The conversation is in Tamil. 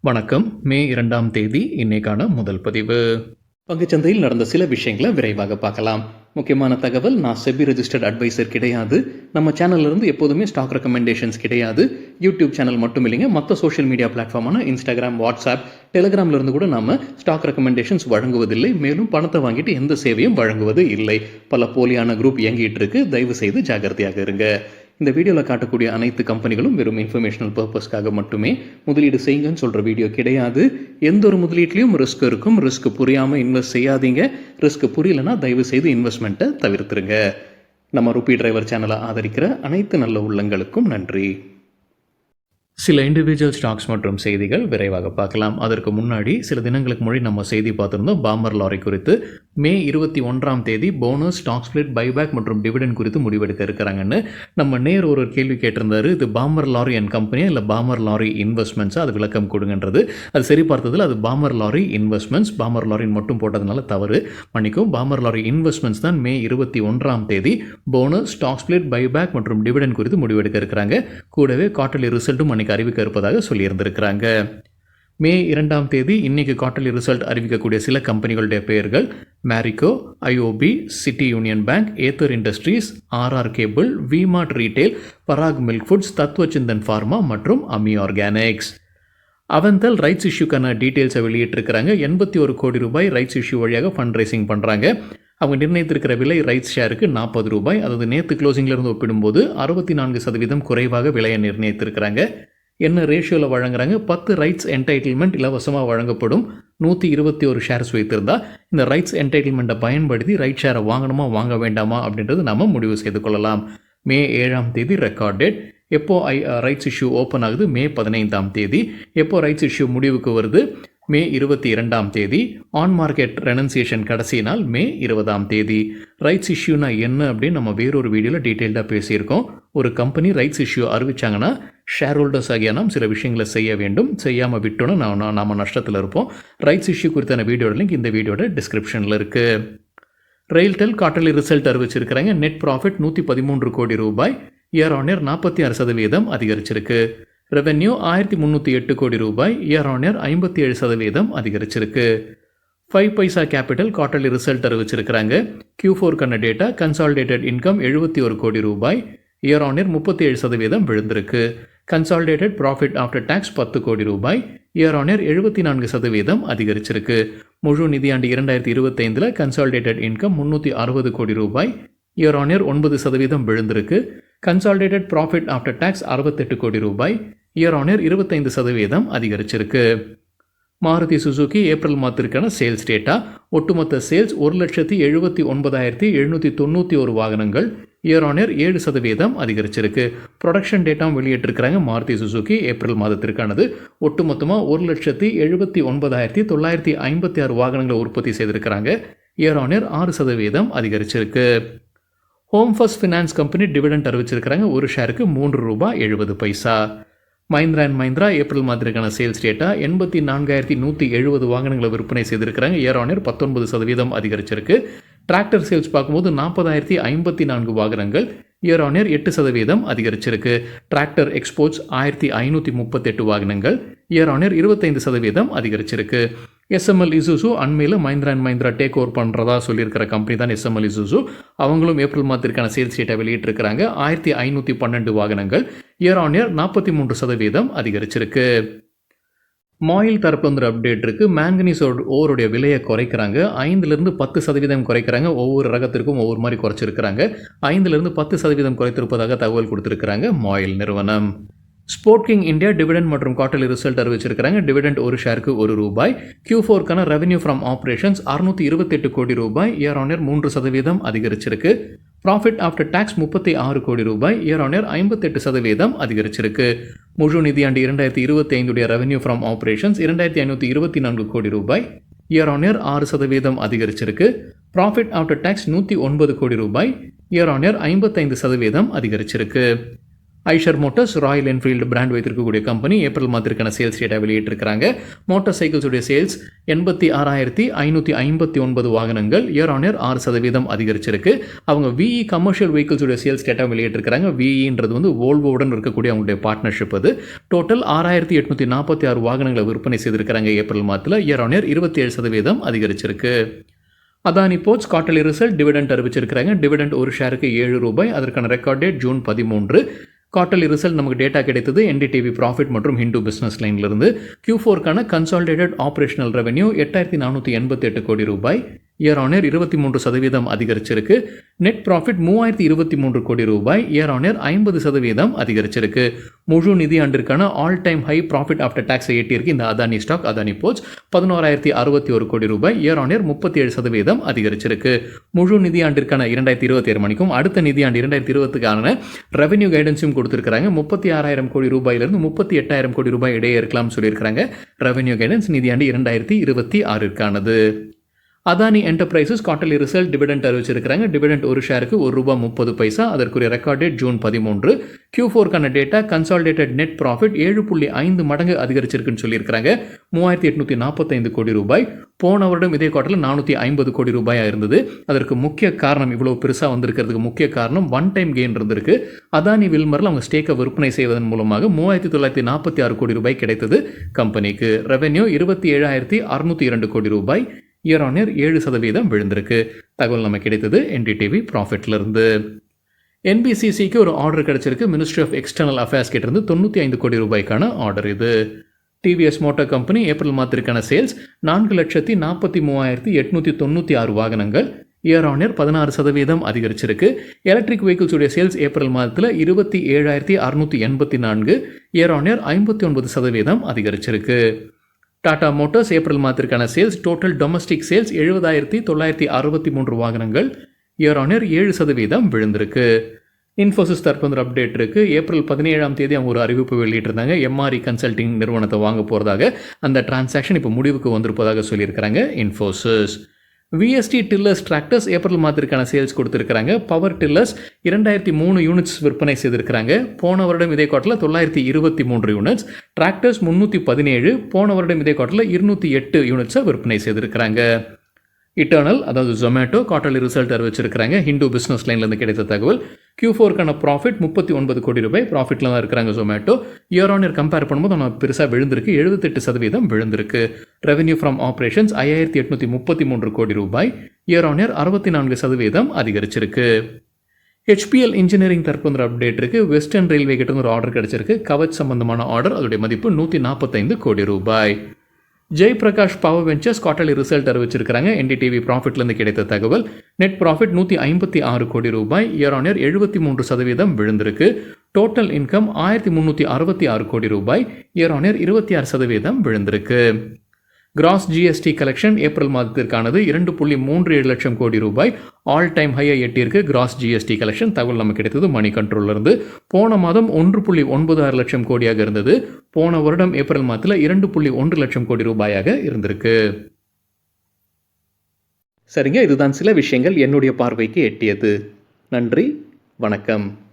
வணக்கம். மே 2ஆம் தேதி இன்னைக்கான முதல் பதிவு. பங்குச்சந்தையில் நடந்த சில விஷயங்களை விரைவாக பார்க்கலாம். முக்கியமான தகவல், நான் செபி ரெஜிஸ்டர்ட் அட்வைசர் கிடையாது. நம்ம சேனல்ல இருந்து எப்போதுமே ஸ்டாக் ரெக்கமெண்டேஷன்ஸ் கிடையாது. யூடியூப் சேனல் மட்டும் இல்லைங்க, மற்ற சோஷியல் மீடியா பிளாட்ஃபார்மான இன்ஸ்டாகிராம், வாட்ஸ்அப், டெலிகிராம்ல இருந்து கூட நாம ஸ்டாக் ரெக்கமெண்டேஷன்ஸ் வழங்குவதில்லை. மேலும் பணத்தை வாங்கிட்டு எந்த சேவையும் வழங்குவது இல்லை. பல போலியான குரூப் இயங்கிட்டு இருக்கு. தயவு செய்து ஜாகிரதையாக இருங்க. இந்த வீடியோவில் காட்டக்கூடிய அனைத்து கம்பெனிகளும் வெறும் இன்ஃபர்மேஷனல் பர்பஸ்க்காக மட்டுமே முதலீடு செய்யுங்கன்னு சொல்கிற வீடியோ கிடையாது. எந்த ஒரு முதலீட்லையும் ரிஸ்க் இருக்கும். ரிஸ்க் புரியாமல் இன்வெஸ்ட் செய்யாதீங்க. ரிஸ்க் புரியலன்னா தயவு செய்து இன்வெஸ்ட்மெண்ட்டை தவிர்த்துருங்க. நம்ம ருபி டிரைவர் சேனலை ஆதரிக்கிற அனைத்து நல்ல உள்ளங்களுக்கும் நன்றி. சில இண்டிவிஜுவல் ஸ்டாக்ஸ் மற்றும் செய்திகள் விரைவாக பார்க்கலாம். அதற்கு முன்னாடி சில தினங்களுக்கு முன்னாடி நம்ம செய்தி பார்த்துருந்தோம் பாமர் லாரி குறித்து. மே 21ஆம் தேதி போனஸ், ஸ்டாக் ஸ்பிளிட், பைபேக் மற்றும் டிவிடெண்ட் குறித்து முடிவெடுக்க இருக்கிறாங்கன்னு நம்ம ஒரு கேள்வி கேட்டிருந்தாரு. இது பாமர் லாரி அண்ட் கம்பெனியா இல்லை பாமர் லாரி இன்வெஸ்ட்மெண்ட்ஸா, அது விளக்கம் கொடுங்கன்றது. அது சரி பார்த்ததில் அது பாமர் லாரி இன்வெஸ்ட்மெண்ட்ஸ், பாமர் லாரின் மட்டும் போட்டதுனால தவறு, மன்னிக்கும். பாமர் லாரி இன்வெஸ்ட்மெண்ட்ஸ் தான் மே 21ஆம் தேதி போனஸ், ஸ்டாக் ஸ்பிளிட், பைபேக் மற்றும் டிவிடெண்ட் குறித்து முடிவெடுக்க இருக்கிறாங்க. கூடவே குவார்ட்டர்லி ரிசல்ட்டும் அறிவிக்க இருப்பதாக சொல்லியிருந்திருக்கிறாங்க. மே 2ஆம் தேதி இன்னைக்கு குவார்ட்டர்லி ரிசல்ட் அறிவிக்கக்கூடிய சில கம்பெனிகளுடைய பெயர்கள்: Marico, IOB, city union bank, Ather industries, RR cable, V Mart retail, Parag milk foods, Tatvachintan pharma மற்றும் அமி ஆர்கானிக்ஸ். அவந்தல் ரைட்ஸ் இஷ்யூக்கான டீட்டெயில்ஸை வெளியிட்டிருக்கிறாங்க. 81 கோடி ரூபாய் ரைட்ஸ் இஷ்யூ வழியாக ஃபண்ட் ரைசிங் பண்ணுறாங்க. அவங்க நிர்ணயித்திருக்கிற விலை ரைட்ஸ் ஷேருக்கு 40 ரூபாய். அதாவது நேற்று க்ளோசிங்கிலிருந்து ஒப்பிடும்போது 64% குறைவாக விலையை நிர்ணயித்திருக்கிறாங்க. என்ன ரேஷியோவில் வழங்குறாங்க? 10 ரைட்ஸ் என்டைட்டில்மெண்ட் இலவசமாக வழங்கப்படும். 121 ஷேர்ஸ் வைத்திருந்தால் இந்த ரைட்ஸ் என்டைட்டில்மெண்ட்டை பயன்படுத்தி ரைட் ஷேரை வாங்கணுமா வாங்க வேண்டாமா அப்படின்றது நம்ம முடிவு செய்து கொள்ளலாம். மே 7ஆம் தேதி ரெக்கார்ட் டேட். எப்போ ரைட்ஸ் இஷ்யூ ஓப்பன் ஆகுது? மே 15ஆம் தேதி. எப்போ ரைட்ஸ் இஷ்யூ முடிவுக்கு வருது? மே 22ஆம் தேதி. ஆன் மார்க்கெட் ரெனன்சியேஷன் கடைசி நாள் மே 20ஆம் தேதி. ரைட்ஸ் இஷ்யூனா என்ன அப்படின்னு நம்ம வேறொரு வீடியோவில் டீட்டெயில்டாக பேசியிருக்கோம். ஒரு கம்பெனி ரைட்ஸ் இஷ்யூ அறிவிச்சாங்கன்னா ஷேர் ஹோல்டர்ஸ் ஆகிய நாம் சில விஷயங்களை செய்ய வேண்டும். செய்யாமல் விட்டோன்னா நாம் நஷ்டத்தில் இருப்போம். ரைட்ஸ் இஷ்யூ குறித்தான வீடியோட லிங்க் இந்த வீடியோட டிஸ்கிரிப்ஷனில் இருக்குது. ரெயில்டெல் குவார்ட்டர்லி ரிசல்ட் அறிவிச்சிருக்கிறாங்க. நெட் ப்ராஃபிட் 113 கோடி ரூபாய், இயர் ஆன் இயர் 46% அதிகரிச்சிருக்கு. ரெவென்யூ 1308 கோடி ரூபாய், இயர் ஆன் இயர் 57% அதிகரிச்சிருக்கு. 5 பைசா கேபிட்டல் குவார்ட்டர்லி ரிசல்ட் அறிவிச்சிருக்கிறாங்க. Q4 டேட்டா, கன்சாலிடேட்டட் இன்கம் 71 கோடி ரூபாய், இயர் ஆன் இயர் 37% விழுந்திருக்கு. கன்சாலிடேட்டட் ப்ராஃபிட் ஆஃப்டர் டாக்ஸ் 10 கோடி ரூபாய், இயர் ஆன் இயர் 74% அதிகரிச்சிருக்கு. முழு நிதியாண்டு 2025 கன்சாலிடேட்டட் இன்கம் 360 கோடி ரூபாய், இயர் ஆன் இயர் 9% விழுந்திருக்கு. கன்சாலிடேட்டட் ப்ராஃபிட் ஆஃப்டர் டாக்ஸ் 68 கோடி ரூபாய், இயர் ஆன் இயர் 25% அதிகரிச்சிருக்கு. மாருதி சுசுகி ஏப்ரல் மாதத்திற்கான சேல்ஸ் டேட்டா. ஒட்டுமொத்த சேல்ஸ் 1,79,791 வாகனங்கள், இயர் ஆன் இயர் 7% அதிகரிச்சிருக்கு. ப்ரொடக்ஷன் டேட்டாவும் வெளியிட்டிருக்கிறாங்க. மாருதி சுசுகி ஏப்ரல் மாதத்திற்கானது. ஒட்டுமொத்தமாக 1,79,956 வாகனங்களை உற்பத்தி செய்திருக்கிறாங்க. இயர் ஆன் இயர் 6% அதிகரிச்சிருக்கு. Home first finance company dividend அறிவிச்சிருக்கிறாங்க. ஒரு ஷேருக்கு 3 ரூபாய் 70 பைசா. மஹிந்திரா அண்ட் மஹிந்திரா ஏப்ரல் மாதத்திற்கான சேல்ஸ் டேட்டா. 84,170 வாகனங்களை விற்பனை செய்திருக்கிறாங்க. இயர் ஆன் இயர் 19% அதிகரிச்சிருக்கு. டிராக்டர் சேல்ஸ் பார்க்கும்போது 40,054 வாகனங்கள், இயர் ஆன் இயர் 8% அதிகரிச்சிருக்கு. டிராக்டர் எக்ஸ்போர்ட்ஸ் 1,538 வாகனங்கள், இயர் ஆன் இயர் 25% அதிகரிச்சிருக்கு. SML இசுசு அண்மையில் Mahindra and Mahindra take over பண்ணுறதா சொல்லியிருக்கிற கம்பெனி தான் SML இசுசு. அவங்களும் ஏப்ரல் மாதத்திற்கான சேல்ஸ் டேட்டா வெளியிட்டிருக்கிறாங்க. 1,512 வாகனங்கள், இயர் ஆன் இயர் 43% அதிகரிச்சிருக்கு. மாயில் தரப்பு வந்து அப்டேட் இருக்குது. மேங்கனீஸ் ஓருடைய விலையை குறைக்கிறாங்க. 5லிருந்து 10% குறைக்கிறாங்க. ஒவ்வொரு ரகத்திற்கும் ஒவ்வொரு மாதிரி குறைச்சிருக்கிறாங்க. 5லிருந்து 10% குறைத்திருப்பதாக தகவல் கொடுத்துருக்கிறாங்க மாயில் நிறுவனம். ஸ்போர்ட் கிங் இந்தியா டிவிடெண்ட் மற்றும் குவார்ட்டர்லி ரிசல்ட் அறிவிச்சிருக்கிறாங்க. டிவிடெண்ட் ஒரு ஷேருக்கு 1 ரூபாய். Q4 ரெவென்யூ ஃப்ரம் ஆப்ரேஷன்ஸ் 628 கோடி ரூபாய், இயர் ஆன் இயர் 3% அதிகரிச்சிருக்கு. ப்ராஃபிட் ஆஃப்டர் டாக்ஸ் 36 கோடி ரூபாய், இயர் ஆன் இயர் 58% அதிகரிச்சிருக்கு. முழு நிதியாண்டு 2025 ரெவென்யூ ஃப்ரம் ஆப்ரேஷன்ஸ் 2,524 கோடி ரூபாய், இயர் ஆன் இயர் 6% அதிகரிச்சிருக்கு. ப்ராஃபிட் ஆஃப்டர் டாக்ஸ் 109 கோடி ரூபாய், இயர் ஆன் இயர் 55% அதிகரிச்சிருக்கு. Eicher motors royal Enfield brand வைத்திருக்கக்கூடிய கம்பெனி ஏப்ரல் மாதத்திற்கான சேல்ஸ் டேட்டா வெளியிட்டிருக்கிறாங்க. மோட்டார் சைக்கிள்ஸுடைய சேல்ஸ் 86,559 வாகனங்கள் இயர் ஆன் இயர் 6% அதிகரிச்சிருக்கு. அவங்க விஇ கமர்ஷியல் வெஹிக்கிள்ஸுடைய சேல்ஸ் டேட்டா வெளியிட்டிருக்கிறாங்க. விஇன்றது வந்து வோல்வோவுடன் இருக்கக்கூடிய அவங்களுடைய பார்ட்னர்ஷிப். அது டோட்டல் 6,846 வாகனங்களை விற்பனை செய்திருக்கிறாங்க ஏப்ரல் மாதத்தில். இயர் ஆன் இயர் 27% அதிகரிச்சிருக்கு. Adani ports quarterly result dividend அறிவிச்சிருக்கிறாங்க. டிவிடெண்ட் ஒரு ஷேருக்கு ₹7. அதற்கான record date June 13. Quarterly result நமக்கு டேட்டா கிடைத்தது என்டிடிவி ப்ராஃபிட் மற்றும் ஹிந்து பிஸ்னஸ் லைன்லேருந்து. Q4க்கான கன்சாலிடேட்டட் ஆப்ரேஷனல் ரெவென்யூ ₹8,488 கோடி. இயர் ஆன் இயர் 23% அதிகரிச்சிருக்கு. நெட் ப்ராஃபிட் ₹3,023 கோடி. இயர் ஆன் இயர் 50% அதிகரிச்சிருக்கு. முழு நிதியாண்டிற்கான all time high profit after டாக்ஸை எட்டியிருக்கு இந்த அதானி ஸ்டாக். அதானி போர்ட்ஸ் ₹11,061 கோடி. இயர் ஆன் இயர் 37% அதிகரிச்சிருக்கு. முழு நிதியாண்டிற்கான 2027 மணிக்கும் அடுத்த நிதியாண்டு 2020க்கான ரெவென்யூ கைடன்ஸும் கொடுத்திருக்கிறாங்க. ₹36,000 கோடி ரூபாயிலிருந்து ₹38,000 கோடி ரூபாய் இடையே இருக்கலாம் சொல்லியிருக்கிறாங்க. ரெவென்யூ கைடன்ஸ் நிதியாண்டு 2026க்கானது. Adani enterprises quarterly result dividend அறிவிச்சிருக்கிறாங்க. டிவிடெண்ட் ஒரு ஷேருக்கு ₹1.30. அதற்குரிய ரெக்கார்ட் டேட் ஜூன் 13. Q4க்கான டேட்டா கன்சாலிடேட்டட் நெட் ப்ராஃபிட் 7.5 மடங்கு அதிகரிச்சிருக்குன்னு சொல்லியிருக்கிறாங்க. ₹3,845 கோடி. போன வருடம் இதே குவார்ட்டரில் ₹450 கோடி இருந்தது. அதற்கு முக்கிய காரணம் இவ்வளவு பெருசாக வந்திருக்கிறதுக்கு முக்கிய காரணம் ஒன் டைம் கெயின் இருந்திருக்கு. அதானி வில்மரில் அவங்க ஸ்டேக்கை விற்பனை செய்வதன் மூலமாக ₹3,946 கோடி கிடைத்தது கம்பெனிக்கு. ரெவென்யூ ₹27,602 கோடி. இயர் ஆன் இயர் 7% விழுந்திருக்கு. தகவல் நமக்கு கிடைத்தது என்டிடிவி ப்ராஃபிட்லேருந்து. என்பிசிசிக்கு ஒரு ஆர்டர் கிடைச்சிருக்கு. மினிஸ்ட்ரி ஆஃப் எக்ஸ்டர்னல் அஃபேர்ஸ் கிட்டேருந்து ₹95 கோடி ஆர்டர் இது. டிவிஎஸ் மோட்டார் கம்பெனி ஏப்ரல் மாதத்திற்கான சேல்ஸ் 4,43,896 வாகனங்கள் இயர் ஆன் இயர் 16% அதிகரிச்சிருக்கு. எலக்ட்ரிக் வெஹிக்கிள்ஸுடைய சேல்ஸ் ஏப்ரல் மாதத்தில் 27,684 இயர் ஆன் இயர் 59% அதிகரிச்சிருக்கு. டாடா மோட்டார்ஸ் ஏப்ரல் மாதத்திற்கான சேல்ஸ் டோட்டல் டொமஸ்டிக் சேல்ஸ் 70,963 வாகனங்கள் இயர் ஆன் இயர் 7% விழுந்திருக்கு. இன்ஃபோசிஸ் தற்போது அப்டேட் இருக்கு. ஏப்ரல் 17 அவங்க ஒரு அறிவிப்பு வெளியிட்டிருந்தாங்க. எம்ஆர்இ கன்சல்டிங் நிறுவனத்தை வாங்க போகிறதாக. அந்த டிரான்சாக்ஷன் இப்போ முடிவுக்கு வந்திருப்பதாக சொல்லியிருக்கிறாங்க Infosys. VST tillers tractors April மாதத்திற்கான சேல்ஸ் கொடுத்துருக்காங்க. பவர் டில்லர்ஸ் 2003 யூனிட்ஸ் விற்பனை செய்திருக்கிறாங்க. போன வருடம் இதே குவார்ட்டரில் 923 யூனிட்ஸ். டிராக்டர்ஸ் 317. போன வருடம் இதே குவார்ட்டரில் 208 யூனிட்ஸை விற்பனை செய்திருக்கிறாங்க. இட்டர்னல் அதாவது ஜொமேட்டோ குவார்ட்டர்லி ரிசல்ட் அறிவிச்சிருக்கிறாங்க. ஹிந்து பிஸ்னஸ் லைன்லேருந்து கிடைத்த தகவல். Q4க்கான ப்ராஃபிட் ₹39 கோடி. ப்ராஃபிட்டில் தான் இருக்கிறாங்க Zomato. Year on year compare பண்ணும்போது நம்ம பெருசாக விழுந்திருக்கு. 78% விழுந்திருக்கு. ரெவென்யூ ஃப்ரம் ஆப்ரேஷன்ஸ் ₹5,833 கோடி. இயர் ஆன் இயர் 64% அதிகரிச்சிருக்கு. ஹெச்பிஎல் இன்ஜினியரிங் தற்போது அப்டேட் இருக்கு. வெஸ்டர்ன் ரயில்வே கிட்ட ஒரு ஆர்டர் கிடைச்சிருக்கு. கவச் சம்பந்தமான ஆர்டர். அதோடைய மதிப்பு ₹145 கோடி. Jai Prakash power ventures quarterly result அறிவிச்சிருக்கிறாங்க. என்டிடிவி ப்ராஃபிட்லேருந்து கிடைத்த தகவல். நெட் ப்ராஃபிட் ₹156 கோடி. இயர் ஆன் இயர் 73% விழுந்திருக்கு. டோட்டல் இன்கம் ₹1,366 கோடி. இயர் ஆன் இயர் 26% விழுந்திருக்கு. கிராஸ் ஜிஎஸ்டி கலெக்ஷன் ஏப்ரல் மாதத்திற்கானது ₹2.37 லட்சம் கோடி. ஆல் டைம் ஹையை எட்டியிருக்கு கிராஸ் ஜிஎஸ்டி கலெக்ஷன். தகவல் நமக்கு கிடைத்தது மணி கண்ட்ரோலிருந்து. போன மாதம் 1.96 லட்சம் கோடியாக இருந்தது. போன வருடம் ஏப்ரல் மாதத்தில் 2.1 லட்சம் கோடி ரூபாயாக இருந்திருக்கு. சரிங்க, இதுதான் சில விஷயங்கள் என்னுடைய பார்வைக்கு எட்டியது. நன்றி, வணக்கம்.